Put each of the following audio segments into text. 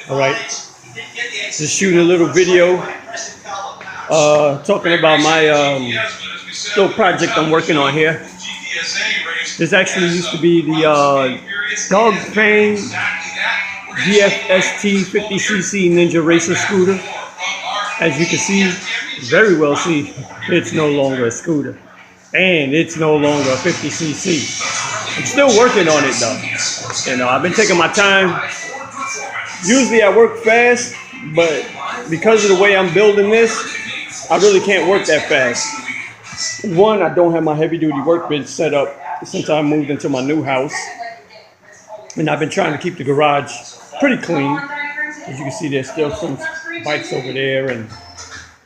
All right, just shooting a little video talking about my little project I'm working on here. This actually used to be the dog fang DFST 50cc Ninja Racer scooter. As you can see, very well see, it's no longer a scooter. And it's no longer a 50cc. I'm still working on it though. You know, I've been taking my time. Usually I work fast, but because of the way I'm building this, I really can't work that fast. One, I don't have my heavy duty workbench set up since I moved into my new house. And I've been trying to keep the garage pretty clean. As you can see, there's still some bikes over there and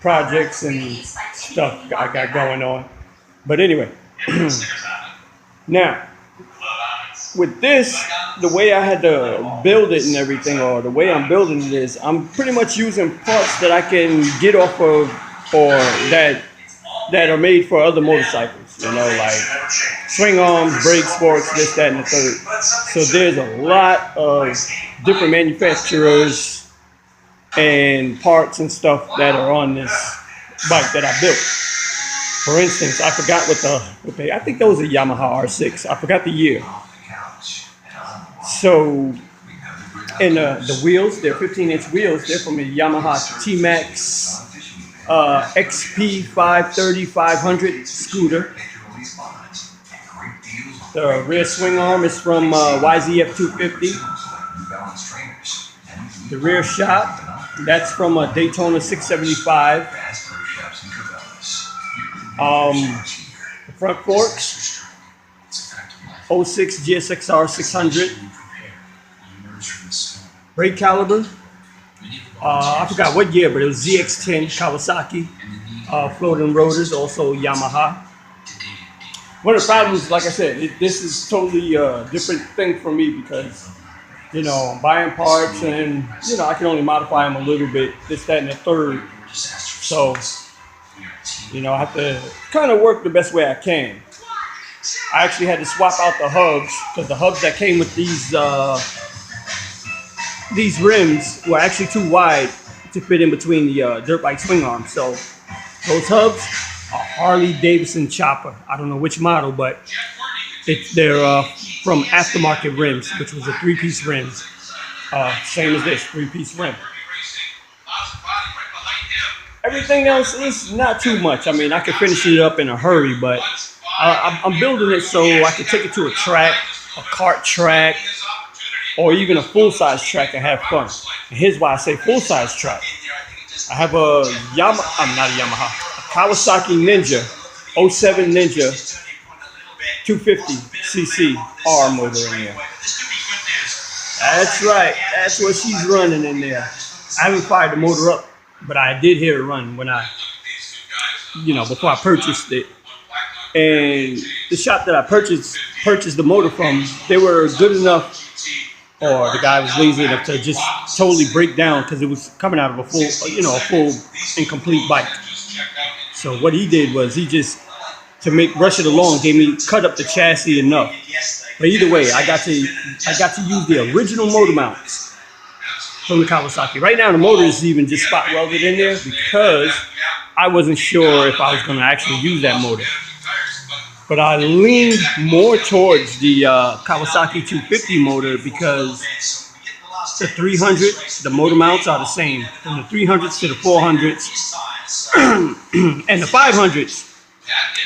projects and stuff I got going on. But anyway, now with this, the way I had to build it and everything, or the way I'm building it is, I'm pretty much using parts that I can get off of, or that are made for other motorcycles, you know, like swing arms, brakes, forks, this, that, and the third. So there's a lot of different manufacturers and parts and stuff that are on this bike that I built. For instance, I forgot what I think that was a Yamaha R6. I forgot the year. So, and the wheels, they're 15-inch wheels. They're from a Yamaha T-Max XP 530-500 scooter. The rear swing arm is from YZF 250. The rear shock, that's from a Daytona 675. The front forks, 06 GSXR 600. Brake caliber, I forgot what year, but it was ZX10 Kawasaki. Floating rotors, also Yamaha. One of the problems, like I said, this is totally a different thing for me because, you know, buying parts and, you know, I can only modify them a little bit, this, that, and the third. So, you know, I have to kind of work the best way I can. I actually had to swap out the hubs because the hubs that came with these rims were actually too wide to fit in between the dirt bike swing arms. So those hubs are Harley Davidson Chopper. I don't know which model, but they're from aftermarket rims, which was a three-piece rims. Same as this, three-piece rim. Everything else is not too much. I mean, I could finish it up in a hurry, but I'm building it so I can take it to a track, a kart track, or even a full-size track and have fun. And here's why I say full-size track. I have a Kawasaki Ninja, 07 Ninja 250cc R motor in there. That's right, that's what she's running in there. I haven't fired the motor up, but I did hear it run when before I purchased it. And the shop that I purchased the motor from, they were good enough, or the guy was lazy enough to just totally break down because it was coming out of a full and complete bike. So what he did was he just, to rush it along, cut up the chassis enough. But either way, I got to use the original motor mounts from the Kawasaki. Right now the motor is even just spot welded in there because I wasn't sure if I was going to actually use that motor. But I leaned more towards the Kawasaki 250 motor because the 300, the motor mounts are the same. From the 300s to the 400s and the 500s,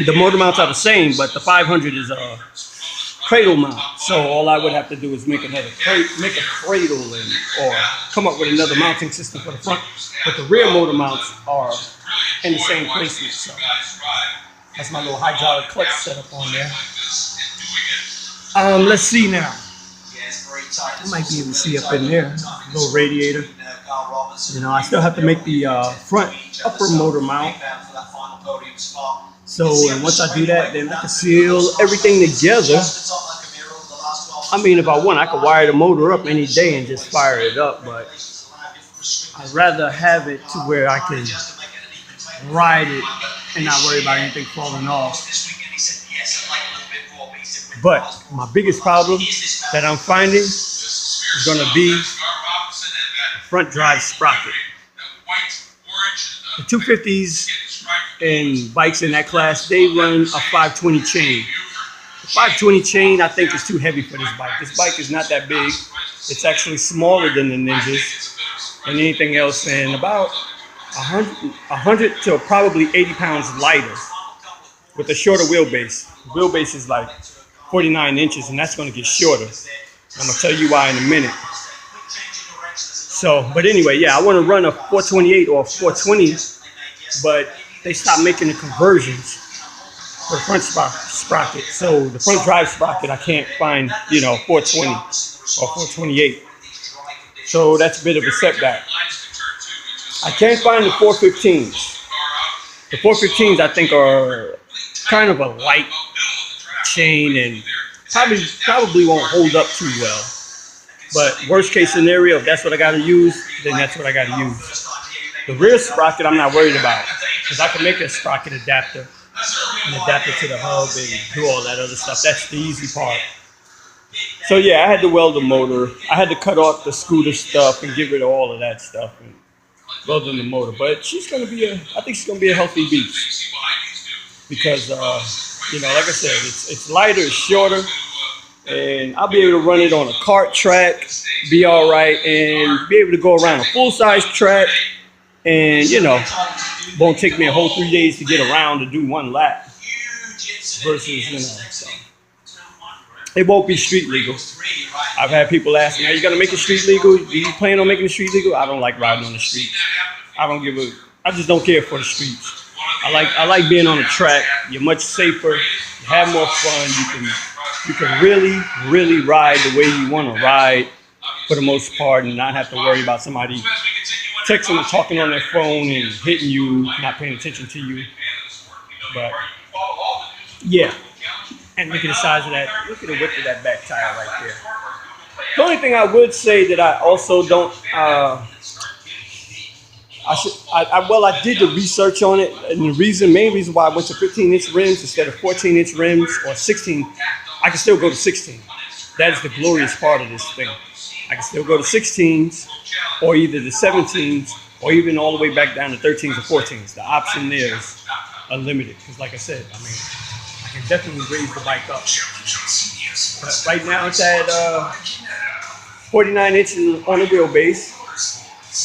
the motor mounts are the same, but the 500 is a cradle mount. So all I would have to do is make a cradle or come up with another mounting system for the front. But the rear motor mounts are in the same placement. So that's my little hydraulic clutch setup on there. Let's see now. I might be able to see up in there. Little radiator. You know, I still have to make the front upper motor mount. So once I do that, then I can seal everything together. I mean, if I want, I could wire the motor up any day and just fire it up. But I'd rather have it to where I can ride it and not worry about anything falling off. But my biggest problem that I'm finding is going to be front drive sprocket. The 250s and bikes in that class, they run a 520 chain. The 520 chain, I think, is too heavy for this bike. This bike is not that big. It's actually smaller than the Ninjas and anything else, and about 100 to probably 80 pounds lighter with a shorter wheelbase. The wheelbase is like 49 inches, and that's going to get shorter. I'm going to tell you why in a minute. So, but anyway, yeah, I want to run a 428 or a 420, but they stopped making the conversions for the front sprocket. So the front drive sprocket, I can't find, 420 or 428. So that's a bit of a setback. I can't find the 415s. The 415s, I think, are kind of a light chain and probably won't hold up too well. But worst case scenario, if that's what I got to use, then that's what I got to use. The rear sprocket, I'm not worried about because I can make a sprocket adapter and adapt it to the hub and do all that other stuff. That's the easy part. So yeah, I had to weld the motor. I had to cut off the scooter stuff and get rid of all of that stuff and weld in the motor. But she's going to be I think she's going to be a healthy beast because, like I said, it's lighter, it's shorter. And I'll be able to run it on a kart track, be all right, and be able to go around a full-size track. And, won't take me a whole 3 days to get around to do one lap versus, so. It won't be street legal. I've had people ask me, are you going to make it street legal? Do you plan on making it street legal? I don't like riding on the streets. I just don't care for the streets. I like being on the track. You're much safer. You have more fun. You can really, really ride the way you want to ride for the most part and not have to worry about somebody texting or talking on their phone and hitting you, not paying attention to you. But, yeah. And look at the size of that. Look at the width of that back tire right there. The only thing I would say that I also don't, I did the research on it, and the main reason why I went to 15-inch rims instead of 14-inch rims or 16, I can still go to 16. That is the glorious part of this thing. I can still go to 16s or either the 17s or even all the way back down to 13s or 14s. The option there is unlimited because, like I said, I can definitely raise the bike up. But right now it's at 49 inches on the wheelbase.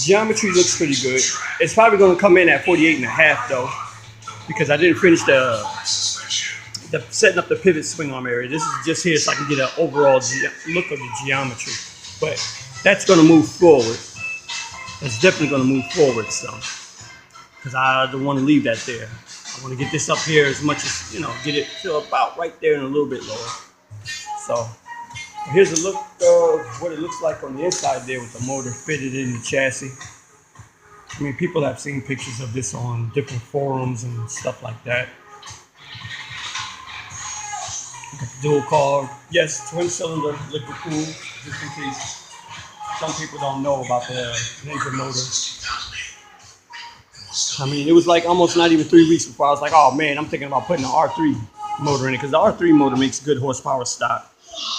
Geometry looks pretty good. It's probably going to come in at 48 and a half though, because I didn't finish the setting up the pivot swing arm area. This is just here so I can get an overall look of the geometry. But that's going to move forward. It's definitely going to move forward, so, because I don't want to leave that there. I want to get this up here as much as, get it to about right there and a little bit lower. So here's a look of what it looks like on the inside there with the motor fitted in the chassis. I mean, people have seen pictures of this on different forums and stuff like that. Dual carb, yes, twin cylinder liquid cool, just in case some people don't know about the Ninja motor. I mean, it was like almost not even 3 weeks before I was like, oh man, I'm thinking about putting an R3 motor in it because the R3 motor makes good horsepower stock.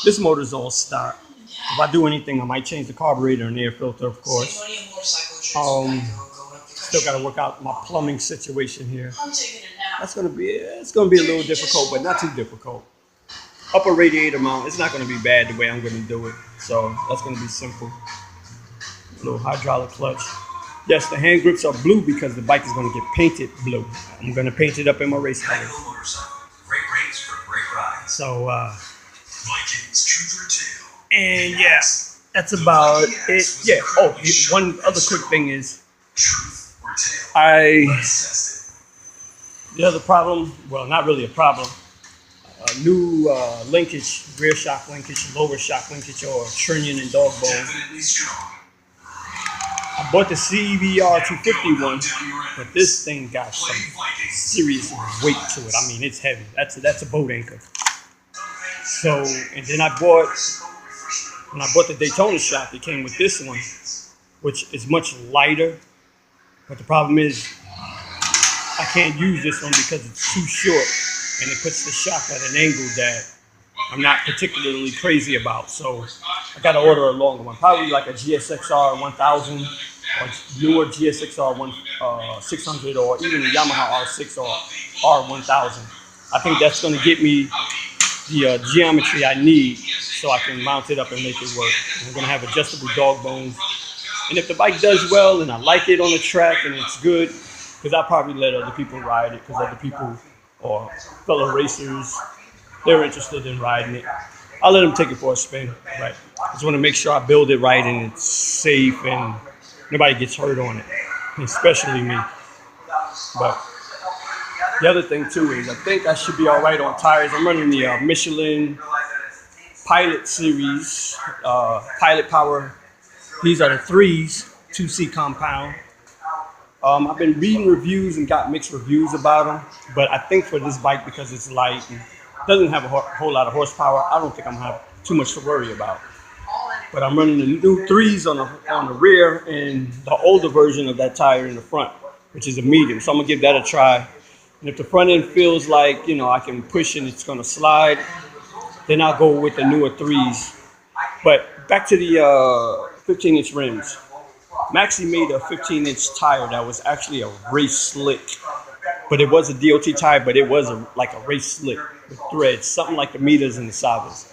This motor is all stock. If I do anything, I might change the carburetor and air filter, of course. Still got to work out my plumbing situation here. It's gonna be a little difficult, but not too difficult. Upper radiator mount, it's not going to be bad the way I'm going to do it. So that's going to be simple. A little hydraulic clutch. Yes, the hand grips are blue because the bike is going to get painted blue. I'm going to paint it up in my race colors. Great rates for great rides. So, Vikings, truth or tale. And yeah, that's about it. Yeah. Oh, one other quick thing is, Truth or tale. The other problem, well, not really a problem. New linkage, rear shock linkage, lower shock linkage, or trunnion and dog bone. Definitely strong. I bought the CVR 251, but this thing got some serious weight to it. I mean, it's heavy. That's a boat anchor. So, and then when I bought the Daytona shock, it came with this one, which is much lighter. But the problem is, I can't use this one because it's too short. And it puts the shock at an angle that I'm not particularly crazy about. So I got to order a longer one, probably like a GSXR 1000 or newer GSXR 600 or even a Yamaha R6 or R1000. I think that's going to get me the geometry I need so I can mount it up and make it work. I'm going to have adjustable dog bones. And if the bike does well and I like it on the track and it's good, because I'll probably let other people ride it because other people or fellow racers, they're interested in riding it. I'll let them take it for a spin. Right. I just want to make sure I build it right and it's safe and nobody gets hurt on it, especially me. But the other thing too is I think I should be all right on tires. I'm running the Michelin Pilot Series, Pilot Power. These are the 3s, 2C compound. I've been reading reviews and got mixed reviews about them, but I think for this bike, because it's light and doesn't have a whole lot of horsepower, I don't think I'm gonna have too much to worry about. But I'm running the new 3s on the rear and the older version of that tire in the front, which is a medium. So I'm gonna give that a try. And if the front end feels like, I can push and it's gonna slide, then I'll go with the newer 3s. But back to the 15-inch rims. Maxi made a 15-inch tire that was actually a race slick. But it was a DOT tire, but it was like a race slick with threads, something like the Mitas and the Savas.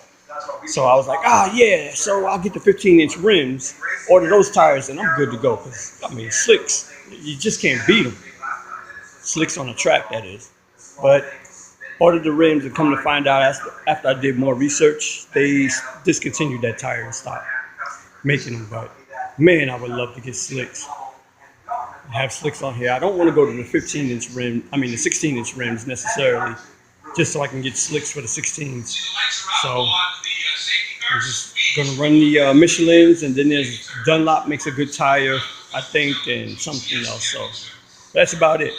So I was like, yeah, so I'll get the 15-inch rims, order those tires, and I'm good to go. Because, slicks, you just can't beat them. Slicks on the track, that is. But ordered the rims, and come to find out after I did more research, they discontinued that tire and stopped making them. But man, I would love to get slicks. I have slicks on here. I don't want to go to the 15-inch rim, the 16-inch rims necessarily, just so I can get slicks for the 16s. So I'm just going to run the Michelins, and then there's Dunlop makes a good tire, I think, and something else. So that's about it.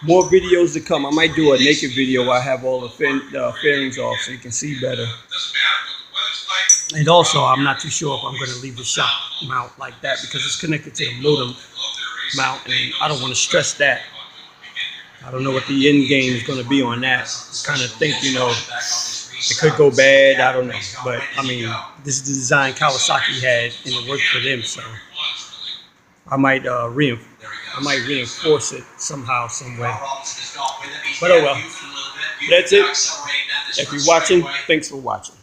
More videos to come. I might do a naked video where I have all the fairings off so you can see better. And also, I'm not too sure if I'm going to leave the shock mount like that because it's connected to the motor mount, and I don't want to stress that. I don't know what the end game is going to be on that. I kind of think, it could go bad. I don't know. But, this is the design Kawasaki had, and it worked for them. So I might reinforce it somehow, some way. But oh well. That's it. If you're watching, thanks for watching.